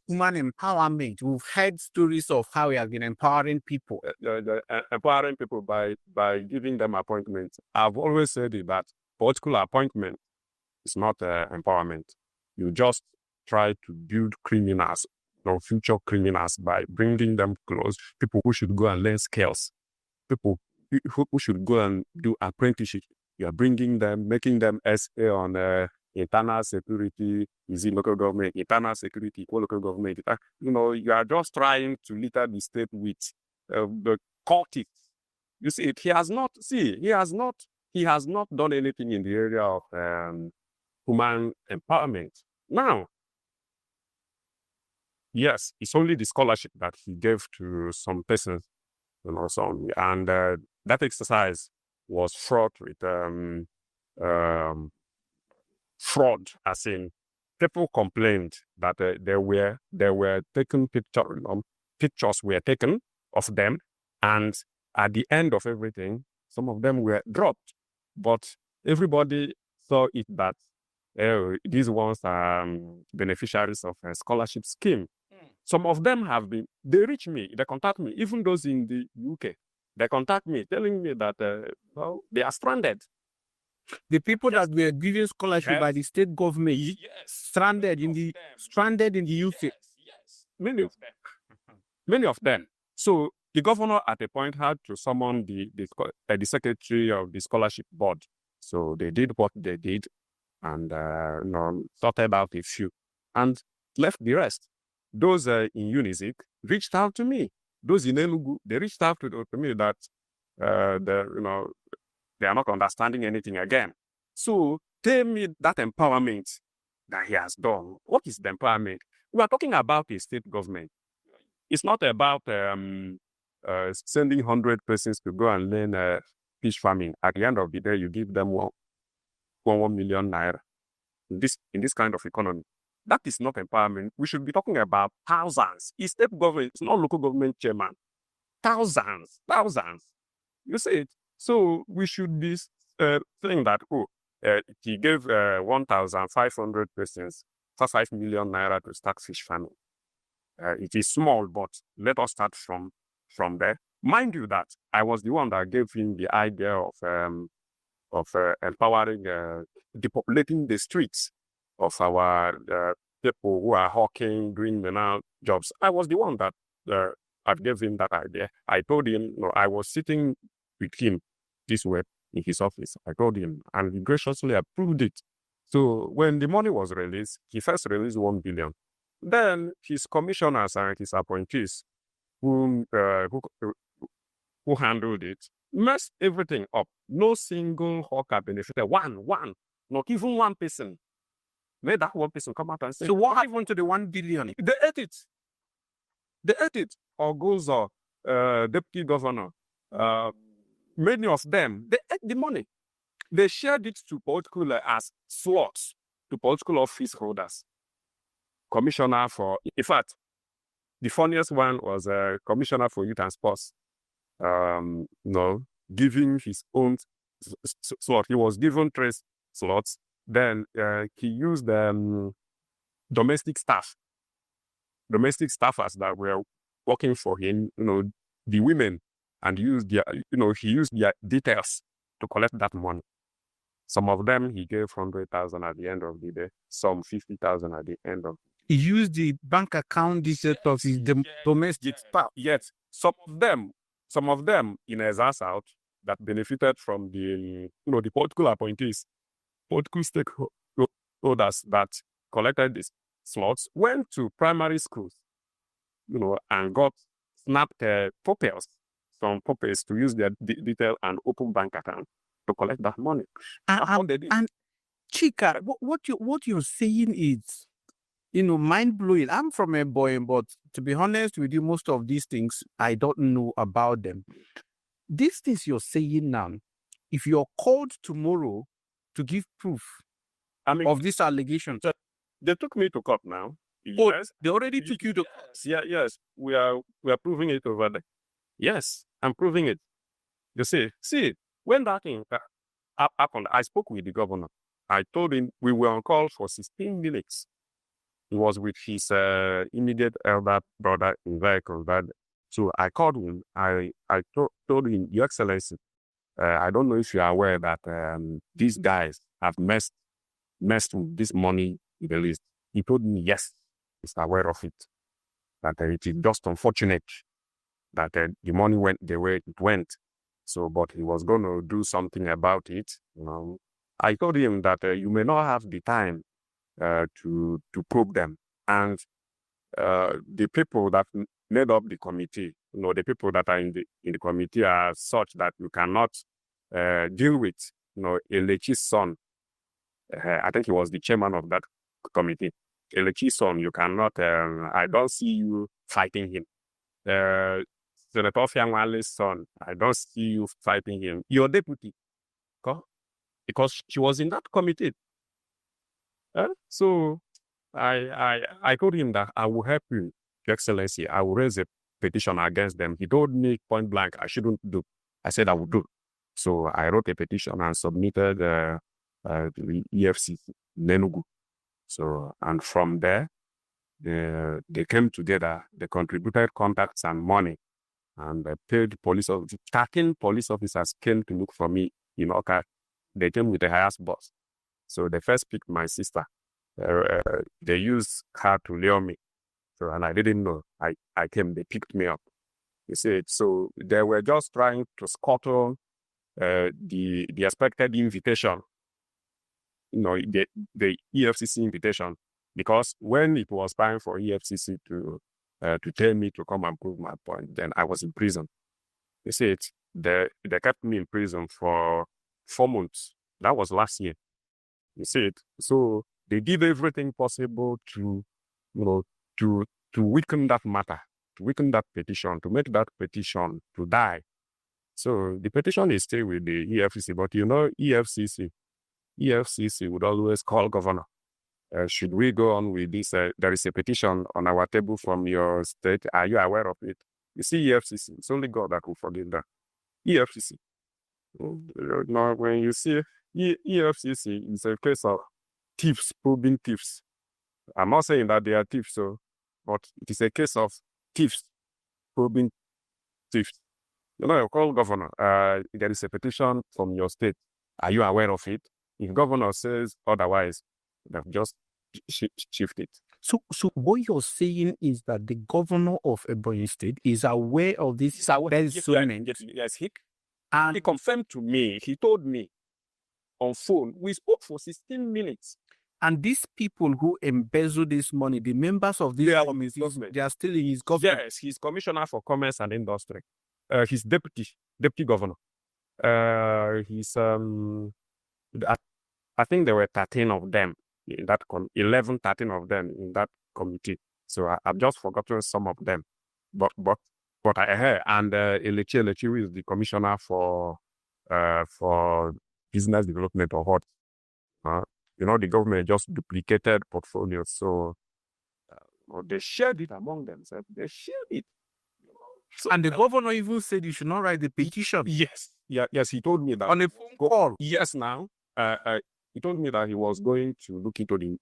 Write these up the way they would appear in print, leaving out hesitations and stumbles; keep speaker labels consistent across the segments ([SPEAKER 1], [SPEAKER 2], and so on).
[SPEAKER 1] human empowerment. We've heard stories of how he has been empowering people.
[SPEAKER 2] Empowering people by giving them appointments. I've always said it, that political appointment is not empowerment. You just try to build criminals, future criminals, by bringing them close. People who should go and learn skills. People who should go and do apprenticeship. You are bringing them, making them SA on internal security, is it local government, internal security, local government. You are just trying to litter the state with the cultists. You see, he has not done anything in the area of human empowerment. Now, yes, it's only the scholarship that he gave to some persons, and that exercise was fraught with fraud, as in people complained that there were taken pictures were taken of them, and at the end of everything, some of them were dropped. But everybody saw it that these ones are beneficiaries of a scholarship scheme. Some of them they reach me, they contact me, even those in the UK. They contact me, telling me that they are stranded.
[SPEAKER 1] The people that were given scholarship by the state government, stranded in the UK.
[SPEAKER 2] Yes. Many of them. So the governor at a point had to summon the secretary of the scholarship board. So they did what they did, and sorted out a few, and left the rest. Those in Unizik reached out to me. Those in Enugu, they reached out to me that they are not understanding anything again. So tell me that empowerment that he has done. What is the empowerment? We are talking about a state government. It's not about sending 100 persons to go and learn fish farming. At the end of the day, you give them 1 million naira. In this kind of economy, that is not empowerment. We should be talking about thousands. It's state government, it's not local government chairman. Thousands. You see it. So we should be saying that, he gave 1,500 persons for 5 million naira to start fish farming. It is small, but let us start from there. Mind you that I was the one that gave him the idea of empowering, depopulating the streets of our people who are hawking, doing menal jobs. I was the one that I gave him that idea. I told him, I was sitting with him this way in his office. I told him, and he graciously approved it. So when the money was released, he first released 1 billion. Then his commissioners and his appointees who handled it messed everything up. No single hawker benefited. One, not even one person. Made that one person come out and say,
[SPEAKER 1] so what happened to the 1 billion?
[SPEAKER 2] They ate it. Ogozo, deputy governor, many of them, they ate the money. They shared it to political as slots to political office holders. Commissioner for, in fact, the funniest one was a commissioner for youth and sports. Giving his own slot. He was given 3 slots. Then he used domestic staffers that were working for him, the women, and he used their details to collect that money. Some of them he gave 100,000 at the end of the day, some 50,000 at the end of.
[SPEAKER 1] He used the bank account details of his domestic staff.
[SPEAKER 2] Yes, some of them in Ezra South that benefited from the political appointees, political stakeholders that collected these slots, went to primary schools, and got snapped some pupils to use their detail and open bank account to collect that money.
[SPEAKER 1] And Chika, what you're saying is, mind-blowing. I'm from Ebonyi, but to be honest with you, most of these things, I don't know about them. These things you're saying now, if you're called tomorrow to give proof of this allegation.
[SPEAKER 2] They took me to court now.
[SPEAKER 1] Oh, yes. They already took you to
[SPEAKER 2] court? Yes. We are proving it over there. Yes, I'm proving it. You see, when that thing happened, I spoke with the governor. I told him we were on call for 16 minutes. he was with his immediate elder brother in vehicle. So I called him. I told him, Your Excellency, I don't know if you are aware that these guys have messed with this money released. He told me, yes, he's aware of it. That it is just unfortunate that the money went the way it went. So, but he was going to do something about it. I told him that you may not have the time to probe them. And the people that made up the committee, the people that are in the committee are such that you cannot deal with, Elechi's son. I think he was the chairman of that committee. Elechi's son, you cannot, I don't see you fighting him. Senator Fianwale's son, I don't see you fighting him. Your deputy, because she was in that committee. So I told him that I will help you, Your Excellency. I will raise a petition against them. He told me point blank I shouldn't do. I said I would do. So I wrote a petition and submitted to the EFCC in Enugu. So, and from there, they came together, they contributed contacts and money, and paid police officers. 13 police officers came to look for me in Oka. They came with a highest bus. So they first picked my sister. They used her to lure me. So, and I didn't know. I came, they picked me up. You see it. So they were just trying to scuttle the expected invitation, the EFCC invitation, because when it was time for EFCC to tell me to come and prove my point, then I was in prison. You see it. They kept me in prison for 4 months. That was last year. You see it. So they did everything possible to weaken that matter, to weaken that petition, to make that petition to die. So the petition is still with the EFCC, but EFCC would always call governor. Should we go on with this? There is a petition on our table from your state. Are you aware of it? You see, EFCC, it's only God that will forgive that. EFCC. Now, when you see EFCC, it's a case of thieves probing thieves. I'm not saying that they are thieves, but it is a case of thieves probing thieves. You call governor. There is a petition from your state. Are you aware of it? If governor says otherwise, they've just shift it.
[SPEAKER 1] So what you're saying is that the governor of Ebonyi State is aware of this embezzlement.
[SPEAKER 2] Yes, he confirmed to me. He told me on phone. We spoke for 16 minutes.
[SPEAKER 1] And these people who embezzle this money, the members of this government, they are still in his government.
[SPEAKER 2] Yes, he's commissioner for commerce and industry. He's deputy governor. He's I think there were 13 of them in that 13 of them in that committee. So I've just forgotten some of them. But I heard, and Elechi is the commissioner for business development or what. The government just duplicated portfolios. So they shared it among themselves. They shared it.
[SPEAKER 1] So, and the governor even said you should not write the petition.
[SPEAKER 2] Yes. Yes, he told me that.
[SPEAKER 1] On a phone call.
[SPEAKER 2] Yes, now. He told me that he was going to look into the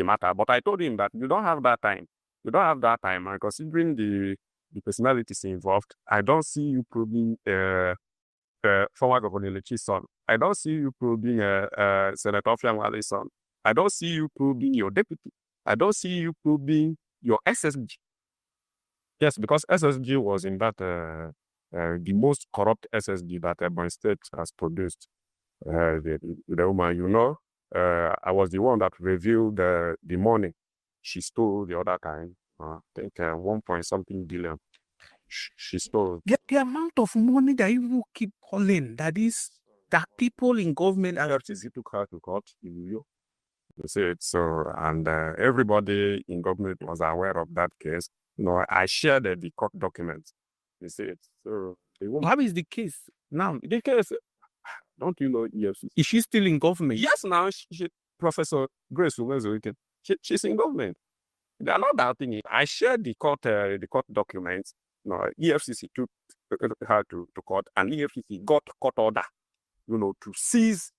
[SPEAKER 2] matter. But I told him that you don't have that time. You don't have that time. And considering the personalities involved, I don't see you probing former Governor Lechi's son. I don't see you probing Senator Fianwale's son. I don't see you probing your deputy. I don't see you probing your SSG. Yes, because SSG was in that the most corrupt SSG that Ebonyi State has produced. The woman, I was the one that revealed the money she stole the other time. I think 1 point something billion she stole.
[SPEAKER 1] The amount of money that you keep calling, that people in government
[SPEAKER 2] FCC took her to court in New York. You see it. So, and everybody in government was aware of that case. I shared the court documents. You see it. So,
[SPEAKER 1] how is the case now?
[SPEAKER 2] The case, don't you know EFCC?
[SPEAKER 1] Is she still in government?
[SPEAKER 2] Yes, now Professor Grace Umezoike, she's in government. They are not doubting it. I shared the court documents. EFCC took her to court, and EFCC got court order, to seize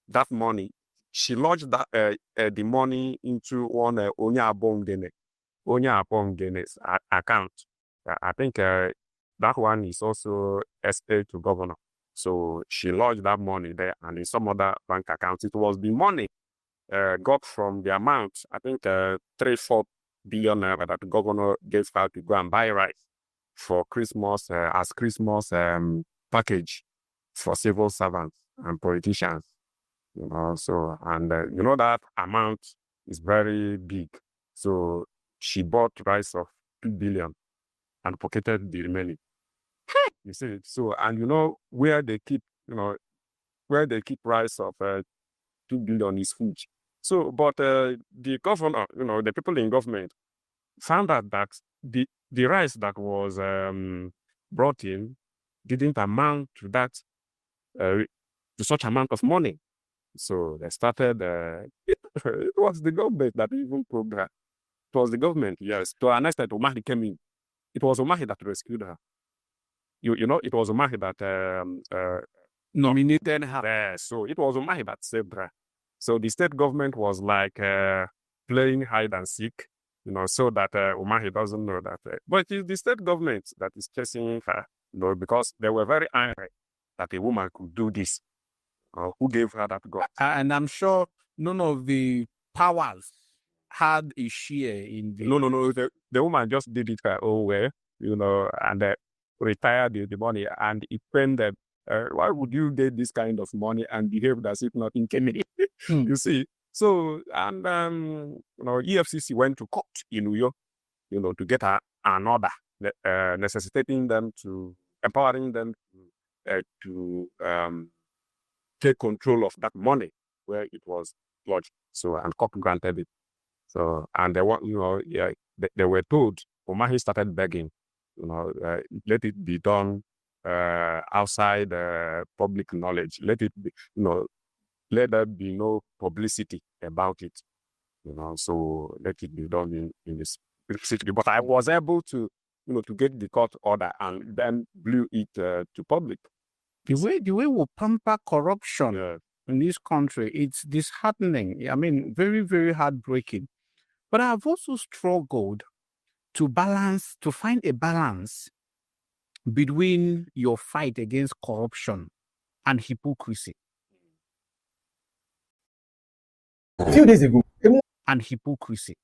[SPEAKER 2] that money she lodged that, the money into one Onye Abongene's account. I think that one is also SA to governor. So she lodged that money there, and in some other bank accounts, it was the money got from the amount, I think 3-4 billion naira that the governor gave her to go and buy rice for Christmas as Christmas package for civil servants and politicians. So and that amount is very big. So she bought rice of 2 billion and pocketed the remaining. You see, so and where they keep rice of 2 billion is huge. So, but the governor, the people in government found out that the rice that was brought in didn't amount to that to such amount of money. So they started. It was the government that even proved that. It was the government, yes. To an extent, Umahi came in. It was Umahi that rescued her. It was Umahi that
[SPEAKER 1] nominated her.
[SPEAKER 2] So it was Umahi that saved her. So the state government was like playing hide and seek, so that Umahi doesn't know that. But it's the state government that is chasing her, because they were very angry that a woman could do this. Who gave her that God?
[SPEAKER 1] And I'm sure none of the powers had a share in the...
[SPEAKER 2] No. The woman just did it her own way, and retired the money, and it pained them. Why would you get this kind of money and behave as if nothing came in? You see? So, and, EFCC went to court in New York, to get an order necessitating them empowering them to take control of that money where it was lodged. So, and court granted it. So, and they want, they were told, Umahi started begging, let it be done outside public knowledge. Let it be, let there be no publicity about it. So let it be done in this city. But I was able to, to get the court order and then blew it to public.
[SPEAKER 1] The way we pamper corruption in this country, it's disheartening. I mean, very, very heartbreaking. But I've also struggled to find a balance between your fight against corruption and hypocrisy.
[SPEAKER 3] A few days ago,
[SPEAKER 1] and hypocrisy.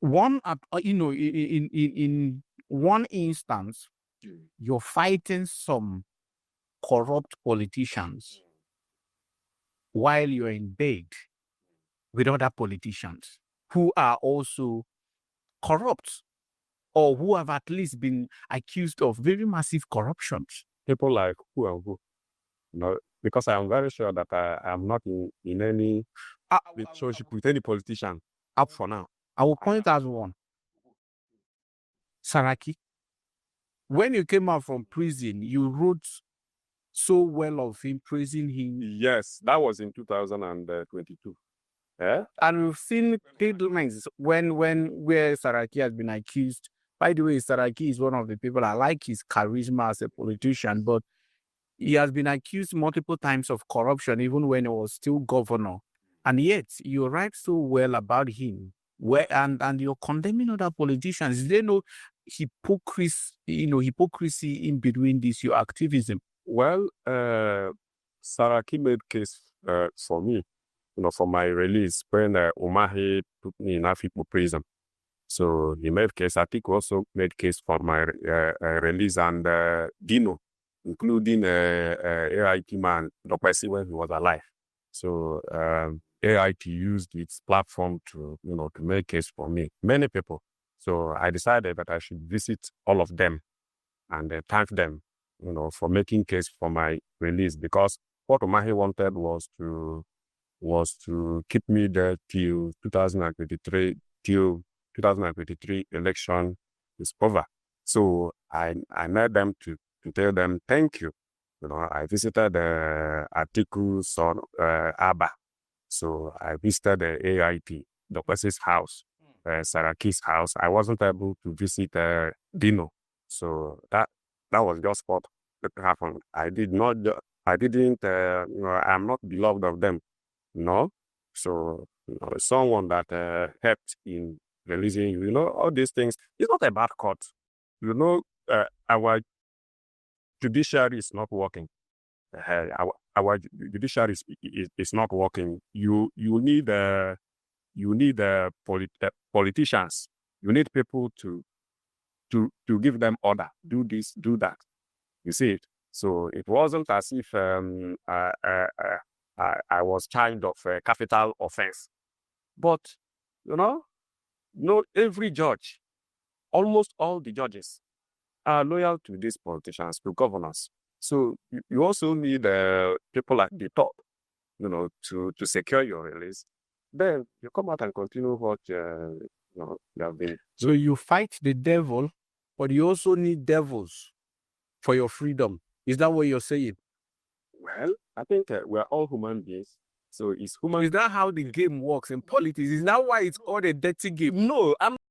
[SPEAKER 1] One, in one instance, you're fighting some corrupt politicians while you're in bed with other politicians who are also corrupt or who have at least been accused of very massive corruptions.
[SPEAKER 2] People like who and who? Because I am very sure that I am not in any relationship with any politician up for now.
[SPEAKER 1] I will point out one. Saraki. When you came out from prison, you wrote so well of him, praising him.
[SPEAKER 2] Yes, that was in 2022. Yeah?
[SPEAKER 1] And we've seen headlines where Saraki has been accused. By the way, Saraki is one of the people I like his charisma as a politician, but he has been accused multiple times of corruption, even when he was still governor. And yet, you write so well about him, and you're condemning other politicians. Is there no hypocrisy in between this, your activism?
[SPEAKER 2] Well, Saraki made case for me, for my release when Umahi put me in Afipo prison. So he made case. I think also made case for my release, and Dino, including AIT man, Dr. C, when he was alive. So AIT used its platform to make case for me. Many people. So I decided that I should visit all of them and thank them, for making case for my release, because what Umahi wanted was to keep me there till 2023 election is over. So I made them to tell them thank you. I visited articles on Abba. So I visited the AIT, the person's house, Saraki's house. I wasn't able to visit Dino. So that was just what happened. I did not I'm not beloved of them. No. So, someone that helped in releasing you, all these things. It's not a bad court. Our judiciary is not working. Our judiciary is not working. You need politicians. You need people to give them order. Do this, do that. You see it. So it wasn't as if I was charged of a capital offense. But every judge, almost all the judges, are loyal to these politicians, to governors. So you also need people at the top, to secure your release. Then you come out and continue what you have been.
[SPEAKER 1] So you fight the devil, but you also need devils for your freedom. Is that what you're saying?
[SPEAKER 2] Well, I think we're all human beings. So it's human.
[SPEAKER 1] Is that how the game works in politics? Is that why it's all a dirty game?
[SPEAKER 2] No, I'm